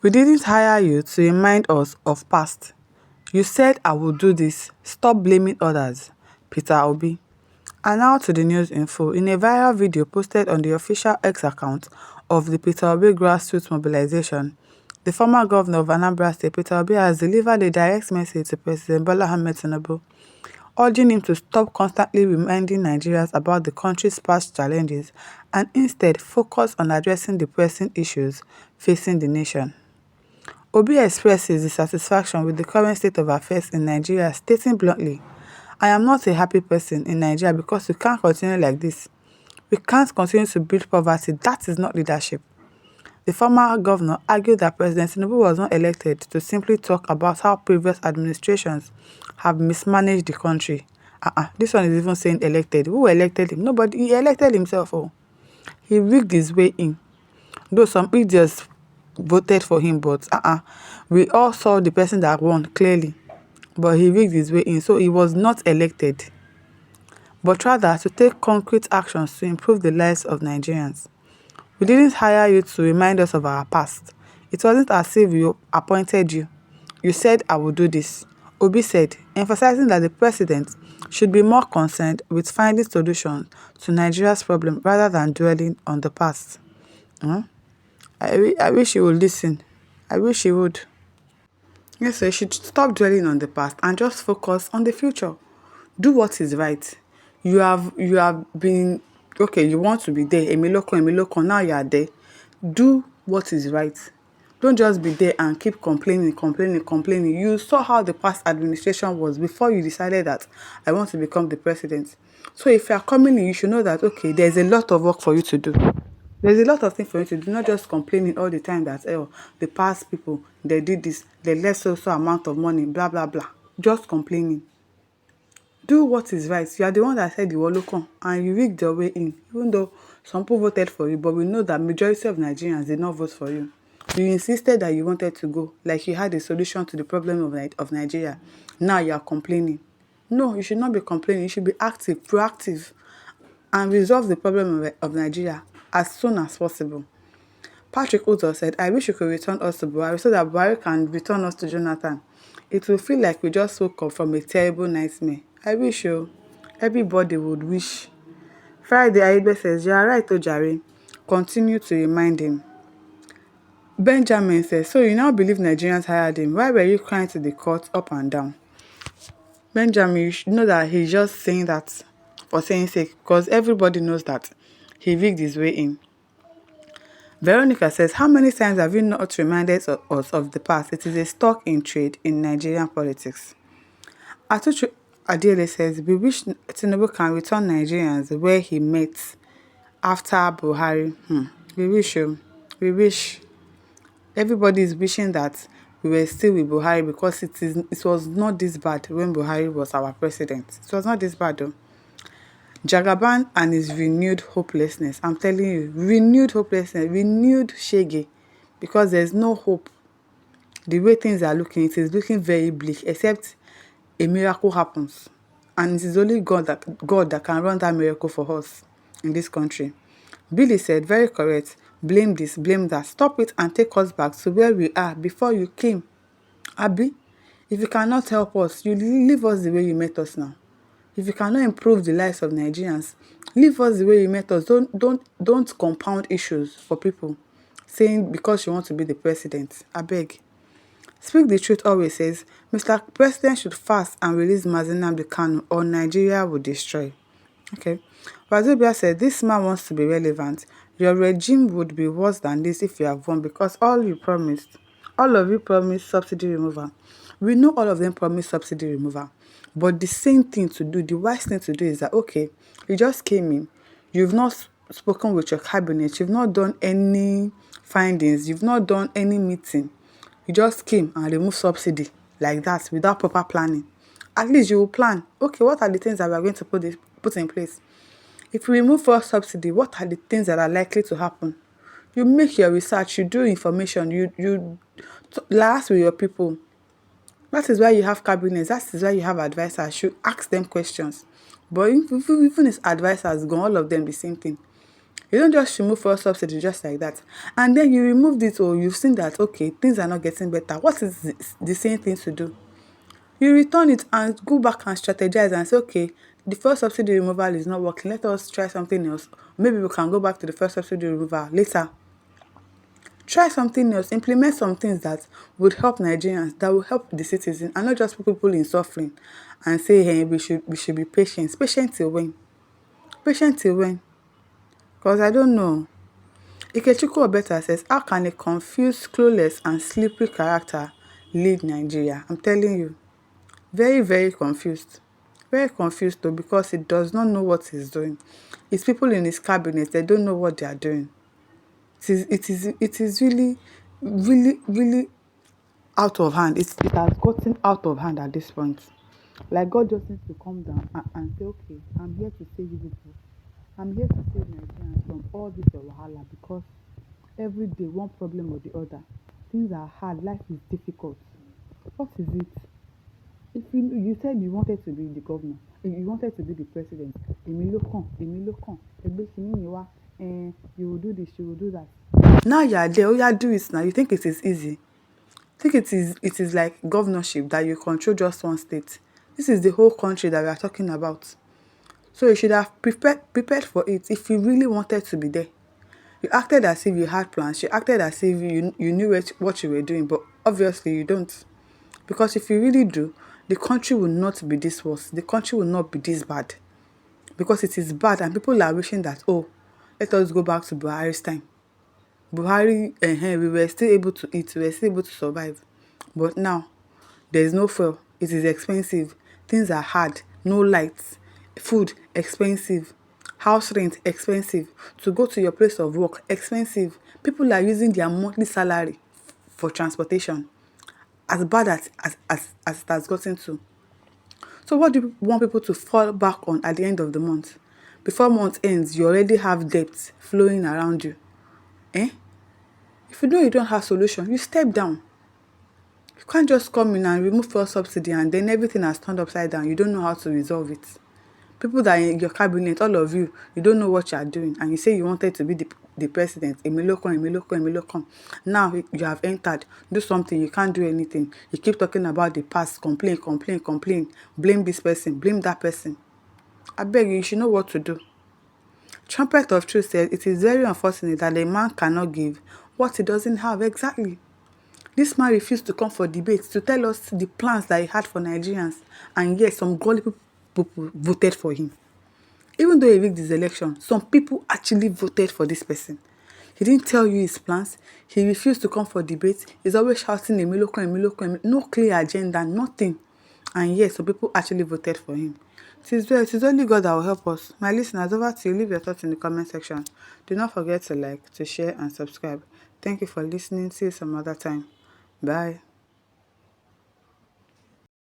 We didn't hire you to remind us of past. You said I would do this. Stop blaming others. Peter Obi. And now to the news info. In a viral video posted on the official X account of the Peter Obi grassroots mobilization, the former governor of Anambra State, Peter Obi, has delivered a direct message to President Bola Ahmed Tinubu, urging him to stop constantly reminding Nigerians about the country's past challenges and instead focus on addressing the pressing issues facing the nation. Obi expresses dissatisfaction with the current state of affairs in Nigeria, stating bluntly, "I am not a happy person in Nigeria because we can't continue like this. We can't continue to build poverty. That is not leadership." The former governor argued that President Tinubu was not elected to simply talk about how previous administrations have mismanaged the country. This one is even saying elected. Who elected him? Nobody. He elected himself. Oh. He rigged his way in. Though some idiots voted for him, but we all saw the person that won clearly. But he rigged his way in, so he was not elected, but rather to take concrete actions to improve the lives of Nigerians. We didn't hire you to remind us of our past. It wasn't as if we appointed you. You said I would do this, Obi said, emphasizing that the president should be more concerned with finding solutions to Nigeria's problem rather than dwelling on the past. I wish he would listen. I wish he would. Yes, so you should stop dwelling on the past and just focus on the future. Do what is right. You have been okay, you want to be there. Emiloko, now you are there. Do what is right. Don't just be there and keep complaining. You saw how the past administration was before you decided that I want to become the president. So if you are coming in, you should know that, okay, there's a lot of work for you to do. There's a lot of things for you to do, not just complaining all the time that, oh, the past people, they did this, they left so amount of money, blah, blah, blah. Just complaining. Do what is right. You are the one that said you were local and you rigged your way in, even though some people voted for you, but we know that majority of Nigerians did not vote for you. You insisted that you wanted to go, like you had a solution to the problem of Nigeria. Now you are complaining. No, you should not be complaining. You should be active, proactive, and resolve the problem of Nigeria as soon as possible. Patrick Uzo said, "I wish you could return us to Buhari so that Buhari can return us to Jonathan. It will feel like we just woke up from a terrible nightmare." I wish you. Everybody would wish. Friday Aibe says, "You are right, Ojari. Continue to remind him." Benjamin says, "So you now believe Nigerians hired him. Why were you crying to the court up and down?" Benjamin, you should know that he's just saying that for saying sake, because everybody knows that he rigged his way in. Veronica says, "How many times have you not reminded us of the past? It is a stock in trade in Nigerian politics." Atuchu Adele says, "We wish Tinubu can return Nigerians where he met after Buhari." We wish you. We wish. Everybody is wishing that we were still with Buhari because it was not this bad when Buhari was our president. It was not this bad though. Jagaban and his renewed hopelessness. I'm telling you, renewed hopelessness, renewed shege, because there's no hope. The way things are looking, it is looking very bleak, except a miracle happens. And it is only God that can run that miracle for us in this country. Billy said, "Very correct. Blame this, blame that. Stop it and take us back to where we are before you came. Abi, if you cannot help us, you leave us the way you met us now. If you cannot improve the lives of Nigerians, leave us the way you met us. Don't compound issues for people, saying because you want to be the president. I beg." Speak the Truth always says, "Mr. President should fast and release Mazi Nnamdi Kanu or Nigeria will destroy." Okay. Wazobia said, "This man wants to be relevant. Your regime would be worse than this if you have won because all of you promised subsidy removal." We know all of them promised subsidy removal. But the same thing to do, the wise thing to do is that, okay, you just came in, you've not spoken with your cabinet, you've not done any findings, you've not done any meeting. You just came and removed subsidy like that without proper planning. At least you will plan. Okay, what are the things that we are going to put in place? If we remove fuel subsidy, what are the things that are likely to happen? You make your research, you do information, you liaise with your people. That is why you have cabinets. That is why you have advisors. You ask them questions. But even if advisors go, all of them the same thing. You don't just remove fuel subsidy just like that. And then you removed it, or you've seen that, okay, things are not getting better. What is the same thing to do? You return it and go back and strategize and say, okay, the first subsidy removal is not working. Let us try something else. Maybe we can go back to the first subsidy removal later. Try something else. Implement some things that would help Nigerians, that will help the citizens, and not just put people in suffering and say, hey, we should be patient. Patient till when? Patient till when? Because I don't know. Ikechukwu Obeta says, how can a confused, clueless, and slippery character lead Nigeria? I'm telling you. Very, very confused. Very confused though, because he does not know what he's doing. His people in his cabinet, they don't know what they are doing. It is really, really, really out of hand. It has gotten out of hand at this point. Like God just needs to come down and say, okay, I'm here to save you people. I'm here to save Nigerians from all this wahala, because every day one problem or the other. Things are hard. Life is difficult. What is it? If you said you wanted to be the governor, you wanted to be the president, èmi ló kàn, ẹgbẹ́ kìíní mi wá, you will do this, you will do that. Now you are there, do it now. You think it is easy? Think it is like governorship that you control just one state. This is the whole country that we are talking about. So you should have prepared for it if you really wanted to be there. You acted as if you had plans. You acted as if you knew what you were doing, but obviously you don't. Because if you really do, the country will not be this worse. The country will not be this bad. Because it is bad, and people are wishing that, oh, let us go back to Buhari's time. Buhari, we were still able to eat, we were still able to survive. But now, there is no fuel. It is expensive. Things are hard. No lights. Food, expensive. House rent, expensive. To go to your place of work, expensive. People are using their monthly salary for transportation. As bad as it has gotten to. So what do you want people to fall back on at the end of the month? Before month ends, you already have debts flowing around you. If you know you don't have solution, you step down. You can't just come in and remove fuel subsidy and then everything has turned upside down. You don't know how to resolve it. People that are in your cabinet, all of you, you don't know what you are doing, and you say you wanted to be the president. Emilokon. Now you have entered. Do something. You can't do anything. You keep talking about the past. Complain. Blame this person. Blame that person. I beg you should know what to do. Trumpet of Truth says it is very unfortunate that a man cannot give what he doesn't have. Exactly. This man refused to come for debate to tell us the plans that he had for Nigerians, and yet some gullible people voted for him. Even though he rigged his election, some people actually voted for this person. He didn't tell you his plans. He refused to come for debate. He's always shouting Emilokon, no clear agenda, nothing. And yes, some people actually voted for him. It is only God that will help us. My listeners, over to you. Leave your thoughts in the comment section. Do not forget to like, to share, and subscribe. Thank you for listening. See you some other time. Bye.